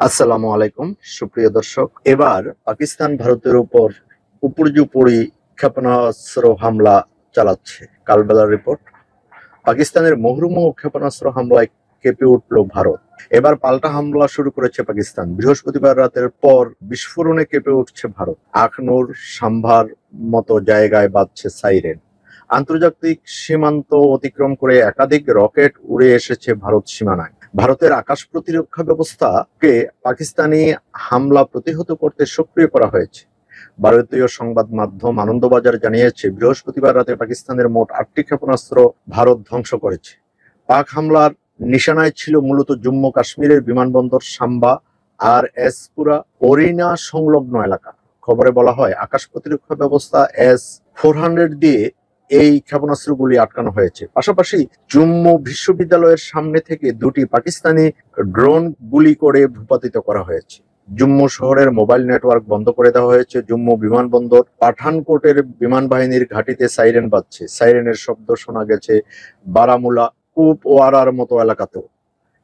আসসালামু আলাইকুম সুপ্রিয় দর্শক। এবার পাকিস্তান ভারতের উপর উপর্যুপরি ক্ষেপণাস্ত্র হামলা চালাচ্ছে। কালবেলার রিপোর্ট, পাকিস্তানের মুহুর্মুহু ক্ষেপণাস্ত্র হামলায় কেঁপে উঠল ভারত। এবার পাল্টা হামলা শুরু করেছে পাকিস্তান। বৃহস্পতিবার রাতের পর বিস্ফোরণে কেঁপে উঠছে ভারত। আখনুর, সাম্ভার মতো জায়গায় বাজছে সাইরেন। আন্তর্জাতিক সীমান্ত অতিক্রম করে একাধিক রকেট উড়ে এসেছে ভারত সীমানায়। ভারতের আকাশ প্রতিরক্ষা ব্যবস্থাকে পাকিস্তানি হামলা প্রতিহত করতে সক্রিয় করা হয়েছে। ভারতীয় সংবাদ মাধ্যম আনন্দবাজার জানিয়েছে, বৃহস্পতিবার রাতে পাকিস্তানের মোট ৮টি ক্ষেপণাস্ত্র ভারত ধ্বংস করেছে। পাক হামলার নিশানায় ছিল মূলত জম্মু কাশ্মীরের বিমানবন্দর সাম্বা আর এসপুরা ওরিনা সংলগ্ন এলাকা। খবরে বলা হয়, আকাশ প্রতিরক্ষা ব্যবস্থা S-400 দিয়ে এই ক্ষেপণাস্ত্রগুলি আটকানো হয়েছে। পাশাপাশি জম্মু বিশ্ববিদ্যালয়ের সামনে থেকে দুটি পাকিস্তানি ড্রোন গুলি করে ভূপাতিত করা হয়েছে। জম্মু শহরের মোবাইল নেটওয়ার্ক বন্ধ করে দেওয়া হয়েছে। জম্মু বিমানবন্দর পাঠানকোটের বিমান বাহিনীর ঘাঁটিতে সাইরেন বাজছে। সাইরেনের শব্দ শোনা গেছে বারামুলা, কুপওয়ারার মতো এলাকাতেও।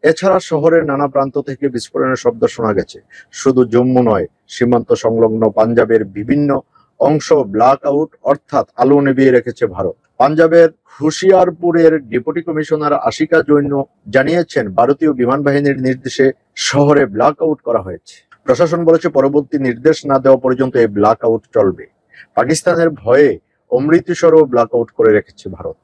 এছাড়া শহরের নানা প্রান্ত থেকে বিস্ফোরণের শব্দ শোনা গেছে। শুধু জম্মু নয়, সীমান্ত সংলগ্ন পাঞ্জাবের বিভিন্ন অংশ ব্ল্যাক আউট অর্থাৎ আলো নিভিয়ে রেখেছে ভারত। পাঞ্জাবের হুশিয়ারপুরের ডেপুটি কমিশনার আশিকা জৈন জানিয়েছেন, ভারতীয় বিমান বাহিনীর নির্দেশে শহরে ব্ল্যাক আউট করা হয়েছে। প্রশাসন বলেছে, পরবর্তী নির্দেশ না দেওয়া পর্যন্ত এই ব্ল্যাক আউট চলবে। পাকিস্তানের ভয়ে অমৃতসরও ব্ল্যাক আউট করে রেখেছে ভারত।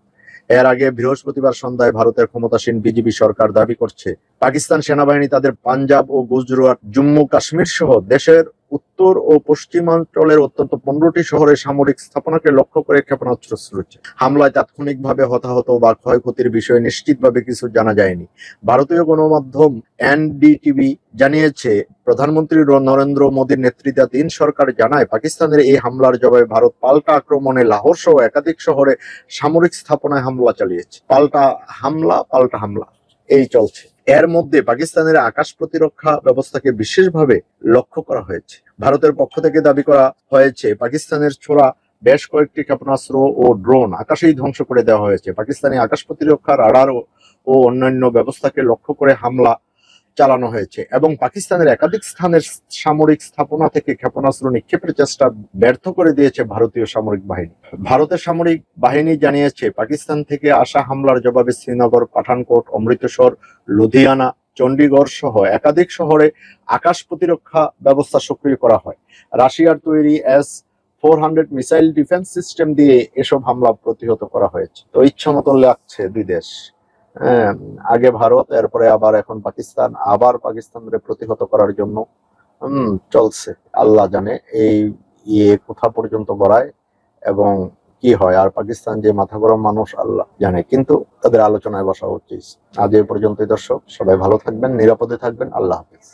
এর আগে বৃহস্পতিবার সন্ধ্যায় ভারতের ক্ষমতাসীন বিজেপি সরকার দাবি করছে, পাকিস্তান সেনাবাহিনী তাদের পাঞ্জাব ও গুজরাট, জম্মু কাশ্মীর সহ দেশের উত্তর ও পশ্চিমাঞ্চলের অত্যন্ত 15টি শহরে সামরিক স্থাপনাকে লক্ষ্য করে ক্ষেপণাস্ত্র ছুড়েছে। হামলায় তাৎক্ষণিকভাবে হতাহত বা ক্ষয়ক্ষতির বিষয়ে নিশ্চিতভাবে কিছু জানা যায়নি। ভারতীয় গণমাধ্যম NDTV জানিয়েছে, প্রধানমন্ত্রী নরেন্দ্র মোদীর নেতৃত্বাধীন সরকার জানায়, পাকিস্তানের এই হামলার জবাবে ভারত পাল্টা আক্রমণে লাহোর সহ একাধিক শহরে সামরিক স্থাপনায় হামলা চালিয়েছে। পাল্টা হামলা এই চলছে। এর মধ্যে পাকিস্তানের আকাশ প্রতিরক্ষা ব্যবস্থাকে বিশেষভাবে লক্ষ্য করা হয়েছে। ভারতের পক্ষ থেকে দাবি করা হয়েছে, পাকিস্তানের ছোড়া বেশ কয়েকটি ক্ষেপণাস্ত্র ও ড্রোন আকাশেই ধ্বংস করে দেওয়া হয়েছে। পাকিস্তানি আকাশ প্রতিরক্ষা রাডার ও অন্যান্য ব্যবস্থাকে লক্ষ্য করে হামলা চালানো হয়েছে এবং পাকিস্তানের একাধিক স্থানের সামরিক স্থাপনা থেকে ক্ষেপণাস্ত্র নিক্ষেপের চেষ্টা ব্যর্থ করে দিয়েছে ভারতীয় সামরিক বাহিনী। ভারতের সামরিক বাহিনী জানিয়েছে, পাকিস্তান থেকে আসা হামলার জবাবে শ্রীনগর, পাঠানকোট, অমৃতসর, লুধিয়ানা, চণ্ডীগড় সহ একাধিক শহরে আকাশ প্রতিরক্ষা ব্যবস্থা সক্রিয় করা হয়। রাশিয়ার তৈরি S-400 মিসাইল ডিফেন্স সিস্টেম দিয়ে এসব হামলা প্রতিহত করা হয়েছে। তো ইচ্ছা মতো লাগছে দুই দেশ, আগে ভারত, এরপরে আবার এখন পাকিস্তান, আবার পাকিস্তানকে প্রতিহত করার জন্য চলছে। আল্লাহ জানে এই কোথা পর্যন্ত গড়ায় এবং কি হয়। আর পাকিস্তান যে মাথা গরম মানুষ, আল্লাহ জানে, কিন্তু তাদের আলোচনায় বসা উচিত। আজ এ পর্যন্তই দর্শক, সবাই ভালো থাকবেন, নিরাপদে থাকবেন। আল্লাহ হাফেজ।